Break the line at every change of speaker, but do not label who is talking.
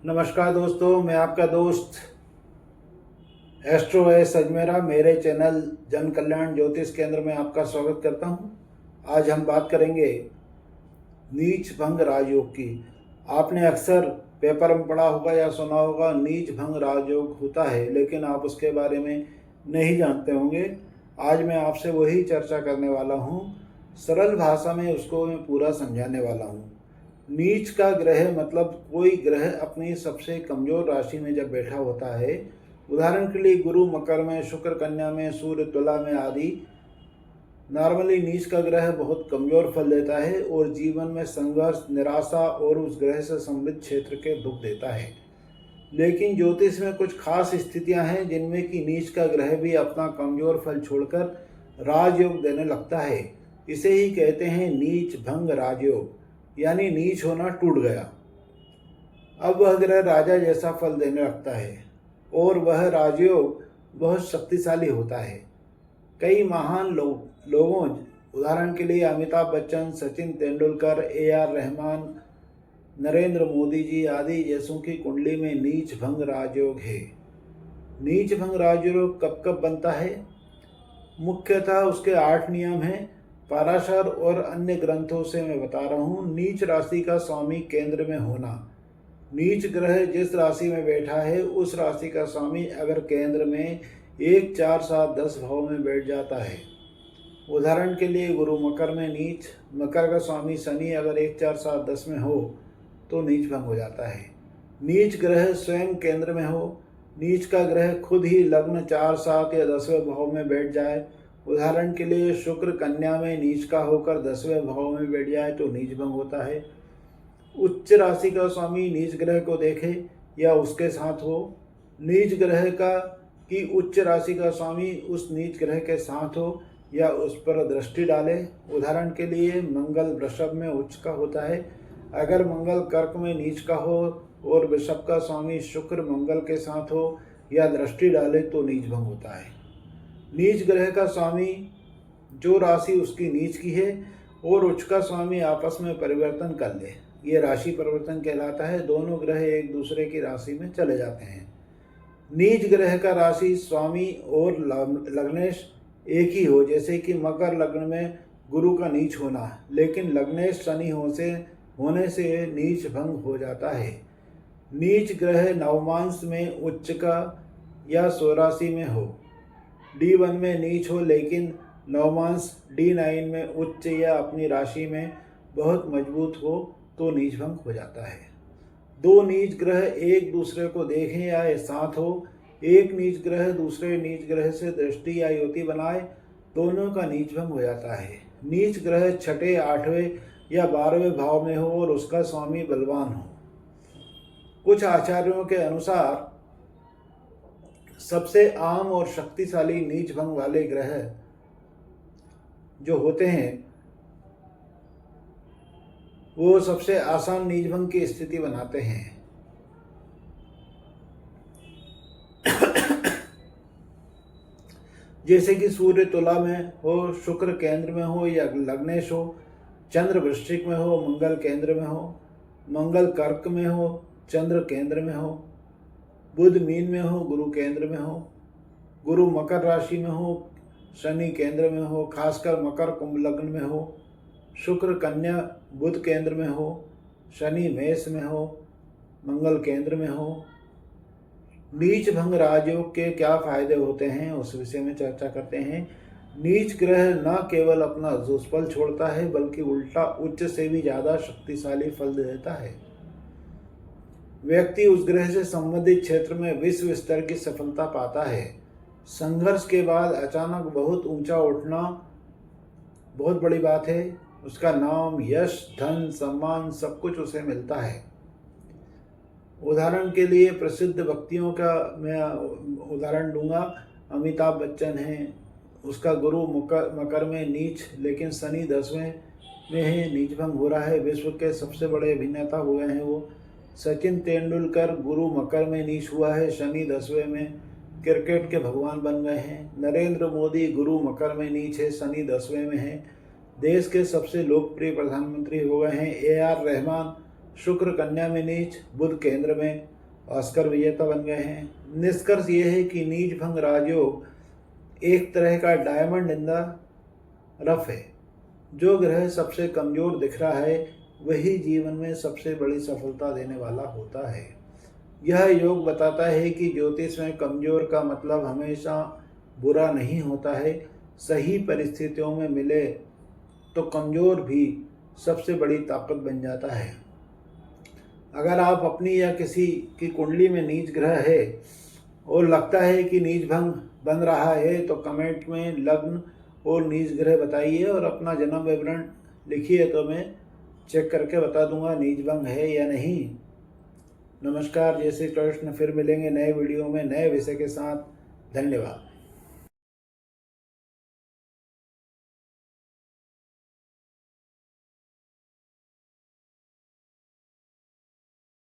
नमस्कार दोस्तों, मैं आपका दोस्त एस्ट्रो एस अजमेरा मेरे चैनल जन कल्याण ज्योतिष केंद्र में आपका स्वागत करता हूं। आज हम बात करेंगे नीच भंग राजयोग की। आपने अक्सर पेपर में पढ़ा होगा या सुना होगा नीच भंग राजयोग होता है, लेकिन आप उसके बारे में नहीं जानते होंगे। आज मैं आपसे वही चर्चा करने वाला हूं, सरल भाषा में उसको मैं पूरा समझाने वाला हूं। नीच का ग्रह मतलब कोई ग्रह अपनी सबसे कमजोर राशि में जब बैठा होता है, उदाहरण के लिए गुरु मकर में, शुक्र कन्या में, सूर्य तुला में आदि। नॉर्मली नीच का ग्रह बहुत कमजोर फल देता है और जीवन में संघर्ष, निराशा और उस ग्रह से संबंधित क्षेत्र के दुख देता है। लेकिन ज्योतिष में कुछ खास स्थितियां हैं जिनमें कि नीच का ग्रह भी अपना कमजोर फल छोड़कर राजयोग देने लगता है। इसे ही कहते हैं नीच भंग राजयोग, यानी नीच होना टूट गया। अब वह ग्रह राजा जैसा फल देने लगता है और वह राजयोग बहुत शक्तिशाली होता है। कई महान लोगों, उदाहरण के लिए अमिताभ बच्चन, सचिन तेंदुलकर, AR रहमान, नरेंद्र मोदी जी आदि जैसों की कुंडली में नीच भंग राजयोग है। नीच भंग राजयोग कब कब बनता है? मुख्यतः उसके 8 नियम हैं। पाराशर और अन्य ग्रंथों से मैं बता रहा हूँ। नीच राशि का स्वामी केंद्र में होना। नीच ग्रह जिस राशि में बैठा है उस राशि का स्वामी अगर केंद्र में 1, 4, 7, 10 भाव में बैठ जाता है, उदाहरण के लिए गुरु मकर में नीच, मकर का स्वामी शनि अगर 1, 4, 7, 10 में हो तो नीच भंग हो जाता है। नीच ग्रह स्वयं केंद्र में हो, नीच का ग्रह खुद ही लग्न 4, 7 या 10वें भाव में बैठ जाए, उदाहरण के लिए शुक्र कन्या में नीच का होकर 10वें भाव में बैठ जाए तो नीच भंग होता है। उच्च राशि का स्वामी नीच ग्रह को देखे या उसके साथ हो, नीच ग्रह का कि उच्च राशि का स्वामी उस नीच ग्रह के साथ हो या उस पर दृष्टि डाले, उदाहरण के लिए मंगल वृषभ में उच्च का होता है, अगर मंगल कर्क में नीच का हो और वृषभ का स्वामी शुक्र मंगल के साथ हो या दृष्टि डाले तो नीच भंग होता है। नीच ग्रह का स्वामी जो राशि उसकी नीच की है और उच्च का स्वामी आपस में परिवर्तन कर ले, ये राशि परिवर्तन कहलाता है। दोनों ग्रह एक दूसरे की राशि में चले जाते हैं। नीच ग्रह का राशि स्वामी और लग्नेश एक ही हो, जैसे कि मकर लग्न में गुरु का नीच होना, लेकिन लग्नेश शनि होने से नीच भंग हो जाता है। नीच ग्रह नवमांश में उच्च का या स्वराशि में हो, D1 में नीच हो लेकिन नवमांश D9 में उच्च या अपनी राशि में बहुत मजबूत हो तो नीच भंग हो जाता है। दो नीच ग्रह एक दूसरे को देखें या साथ हो, एक नीच ग्रह दूसरे नीच ग्रह से दृष्टि या युति बनाए, दोनों का नीच भंग हो जाता है। नीच ग्रह 6, 8वें या 12वें भाव में हो और उसका स्वामी बलवान हो। कुछ आचार्यों के अनुसार सबसे आम और शक्तिशाली नीच भंग वाले ग्रह जो होते हैं वो सबसे आसान नीच भंग की स्थिति बनाते हैं। जैसे कि सूर्य तुला में हो, शुक्र केंद्र में हो या लग्नेश हो, चंद्र वृश्चिक में हो, मंगल केंद्र में हो, मंगल कर्क में हो, चंद्र केंद्र में हो, बुध मीन में हो, गुरु केंद्र में हो, गुरु मकर राशि में हो, शनि केंद्र में हो, खासकर मकर कुंभ लग्न में हो, शुक्र कन्या बुध केंद्र में हो, शनि मेष में हो, मंगल केंद्र में हो। नीच भंग राजयोग के क्या फायदे होते हैं उस विषय में चर्चा करते हैं। नीच ग्रह न केवल अपना दुष्फल छोड़ता है बल्कि उल्टा उच्च से भी ज्यादा शक्तिशाली फल देता है। व्यक्ति उस ग्रह से संबंधित क्षेत्र में विश्व स्तर की सफलता पाता है। संघर्ष के बाद अचानक बहुत ऊंचा उठना बहुत बड़ी बात है। उसका नाम, यश, धन, सम्मान सब कुछ उसे मिलता है। उदाहरण के लिए प्रसिद्ध व्यक्तियों का मैं उदाहरण दूंगा। अमिताभ बच्चन हैं, उसका गुरु मकर में नीच लेकिन शनि 10वें में है, नीच भंग हो रहा है, विश्व के सबसे बड़े अभिनेता हो गए हैं वो। सचिन तेंदुलकर गुरु मकर में नीच हुआ है, शनि 10वें में, क्रिकेट के भगवान बन गए हैं। नरेंद्र मोदी गुरु मकर में नीच है, शनि 10वें में है, देश के सबसे लोकप्रिय प्रधानमंत्री हो गए हैं। AR रहमान शुक्र कन्या में नीच, बुध केंद्र में, ऑस्कर विजेता बन गए हैं। निष्कर्ष ये है कि नीच भंग राजयोग एक तरह का डायमंड इन द रफ है। जो ग्रह सबसे कमजोर दिख रहा है वही जीवन में सबसे बड़ी सफलता देने वाला होता है। यह योग बताता है कि ज्योतिष में कमजोर का मतलब हमेशा बुरा नहीं होता है। सही परिस्थितियों में मिले तो कमजोर भी सबसे बड़ी ताकत बन जाता है। अगर आप अपनी या किसी की कुंडली में नीच ग्रह है और लगता है कि नीच भंग बन रहा है तो कमेंट में लग्न और नीच ग्रह बताइए और अपना जन्म विवरण लिखिए, तो मैं चेक करके बता दूंगा नीच भंग है या नहीं। नमस्कार, जय श्री कृष्ण। फिर मिलेंगे नए वीडियो में नए विषय के साथ। धन्यवाद।